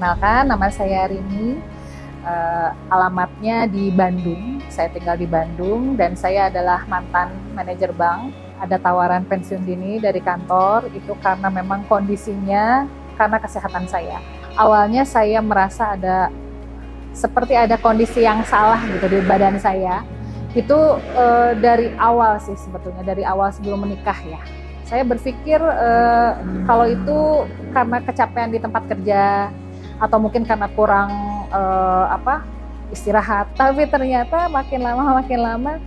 Perkenalkan, nama saya Rini. Alamatnya di Bandung. Saya tinggal di Bandung dan saya adalah mantan manajer bank. Ada tawaran pensiun dini dari kantor, itu karena memang kondisinya karena kesehatan saya. Awalnya saya merasa seperti ada kondisi yang salah gitu di badan saya. Itu dari awal sih sebetulnya, dari awal sebelum menikah ya. Saya berpikir kalau itu karena kecapean di tempat kerja atau mungkin karena kurang istirahat. Tapi ternyata makin lama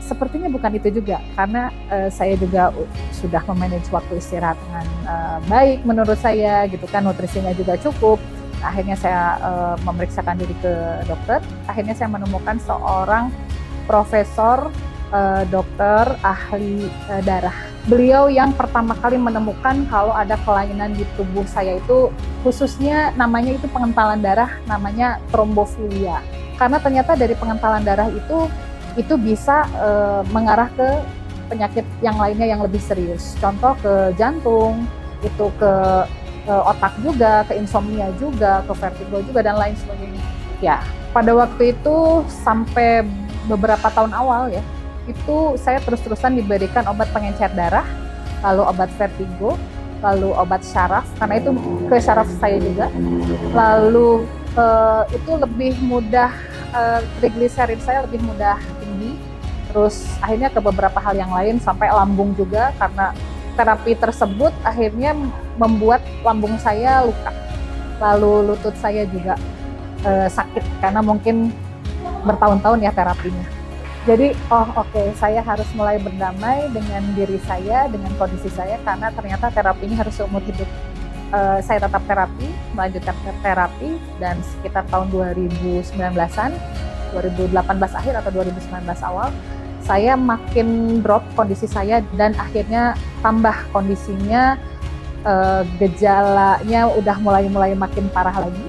sepertinya bukan itu juga, karena saya juga sudah memanage waktu istirahat dengan baik menurut saya gitu kan, nutrisinya juga cukup. Akhirnya saya memeriksakan diri ke dokter. Akhirnya saya menemukan seorang profesor dokter ahli darah. Beliau yang pertama kali menemukan kalau ada kelainan di tubuh saya itu, khususnya namanya itu pengentalan darah, namanya trombofilia. Karena ternyata dari pengentalan darah itu bisa mengarah ke penyakit yang lainnya yang lebih serius. Contoh ke jantung, itu ke otak juga, ke insomnia juga, ke vertigo juga, dan lain sebagainya. Ya, pada waktu itu sampai beberapa tahun awal ya, itu saya terus-terusan diberikan obat pengencer darah, lalu obat vertigo, lalu obat syaraf, karena itu ke syaraf saya juga. Lalu itu lebih mudah, trigliserid saya lebih mudah tinggi. Terus akhirnya ke beberapa hal yang lain, sampai lambung juga, karena terapi tersebut akhirnya membuat lambung saya luka. Lalu lutut saya juga sakit, karena mungkin bertahun-tahun ya terapinya. Jadi oke, saya harus mulai berdamai dengan diri saya, dengan kondisi saya, karena ternyata terapi ini harus seumur hidup. Saya tetap terapi, melanjutkan terapi, dan sekitar tahun 2019-an, 2018 akhir atau 2019 awal, saya makin drop kondisi saya, dan akhirnya tambah kondisinya, gejalanya udah mulai makin parah lagi,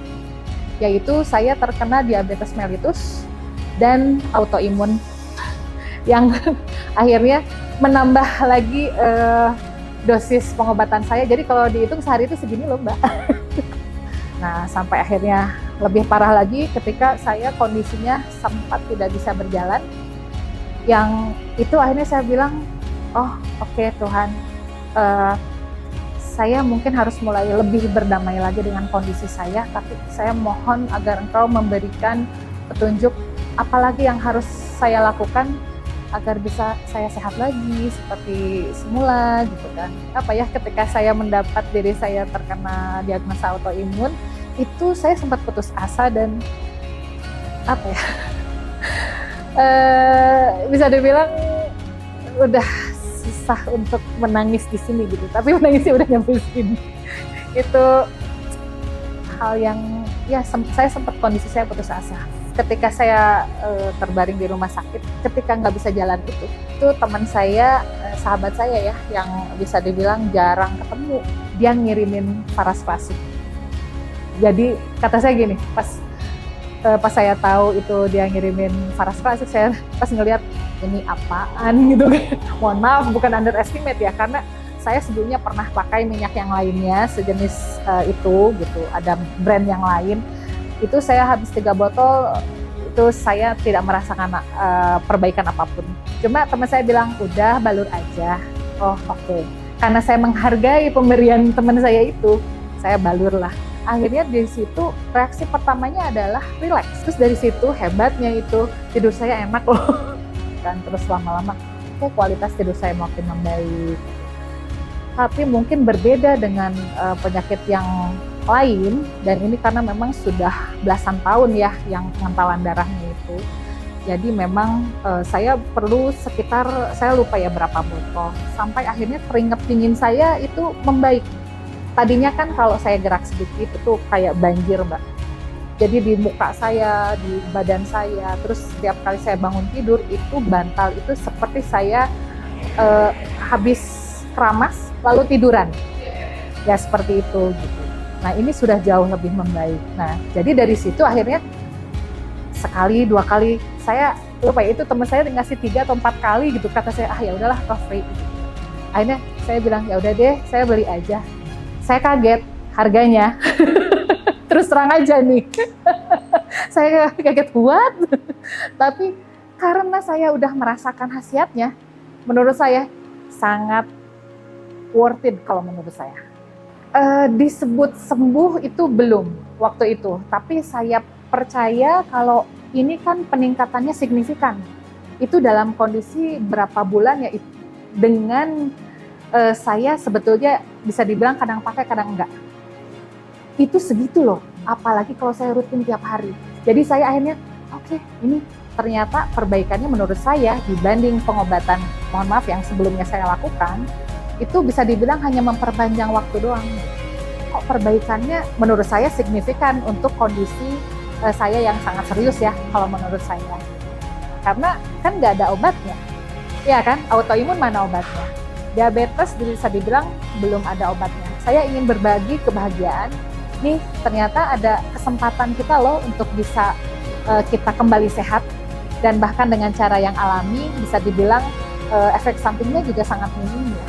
yaitu saya terkena diabetes mellitus dan autoimun, yang akhirnya menambah lagi dosis pengobatan saya. Jadi kalau dihitung sehari itu segini loh Mbak. Nah, sampai akhirnya lebih parah lagi ketika saya kondisinya sempat tidak bisa berjalan. Yang itu akhirnya saya bilang, oke, Tuhan, saya mungkin harus mulai lebih berdamai lagi dengan kondisi saya, tapi saya mohon agar Engkau memberikan petunjuk apalagi yang harus saya lakukan agar bisa saya sehat lagi seperti semula gitu kan. Ketika saya mendapat diri saya terkena diagnosa autoimun, itu saya sempat putus asa dan bisa dibilang udah susah untuk menangis di sini gitu, tapi menangisnya udah nyampe sini. Itu hal yang saya sempat, kondisi saya putus asa. Ketika saya terbaring di rumah sakit, ketika nggak bisa jalan itu teman saya, sahabat saya ya, yang bisa dibilang jarang ketemu, dia ngirimin Parasparasib. Jadi kata saya gini, pas saya tahu itu dia ngirimin Parasparasib, saya pas ngelihat ini apaan gitu kan. Mohon maaf, bukan underestimate ya, karena saya sebelumnya pernah pakai minyak yang lainnya sejenis itu gitu, ada brand yang lain. Itu saya habis 3 botol, itu saya tidak merasakan perbaikan apapun. Cuma teman saya bilang, udah balur aja. Oke. Karena saya menghargai pemberian teman saya itu, saya balur lah. Akhirnya dari situ reaksi pertamanya adalah relax. Terus dari situ hebatnya itu tidur saya enak loh. Dan terus lama-lama kualitas tidur saya makin membaik. Tapi mungkin berbeda dengan penyakit yang lain, dan ini karena memang sudah belasan tahun ya yang pengentalan darahnya itu. Jadi memang saya perlu sekitar, saya lupa ya berapa botol, sampai akhirnya keringat dingin saya itu membaik. Tadinya kan kalau saya gerak sedikit itu kayak banjir Mbak. Jadi di muka saya, di badan saya, terus setiap kali saya bangun tidur itu bantal itu seperti saya habis keramas lalu tiduran. Ya seperti itu gitu. Nah ini sudah jauh lebih membaik. Nah jadi dari situ akhirnya sekali 2 kali, saya lupa ya, itu teman saya ngasih 3 atau 4 kali gitu, kata saya ya udahlah free. Akhirnya saya bilang ya udah deh, saya beli aja. Saya kaget harganya. Terus terang aja nih. Saya kaget, what? Tapi karena saya udah merasakan khasiatnya, menurut saya sangat worth it kalau menurut saya. Disebut sembuh itu belum waktu itu, tapi saya percaya kalau ini kan peningkatannya signifikan. Itu dalam kondisi berapa bulan ya, dengan saya sebetulnya bisa dibilang kadang pakai kadang enggak. Itu segitu loh, apalagi kalau saya rutin tiap hari. Jadi saya akhirnya, oke, ini ternyata perbaikannya menurut saya dibanding pengobatan, mohon maaf yang sebelumnya saya lakukan, itu bisa dibilang hanya memperpanjang waktu doang. Kok perbaikannya menurut saya signifikan untuk kondisi saya yang sangat serius ya, kalau menurut saya. Karena kan nggak ada obatnya, ya kan? Autoimun mana obatnya? Diabetes bisa dibilang belum ada obatnya. Saya ingin berbagi kebahagiaan. Nih ternyata ada kesempatan kita loh untuk bisa kita kembali sehat, dan bahkan dengan cara yang alami bisa dibilang efek sampingnya juga sangat minim ya.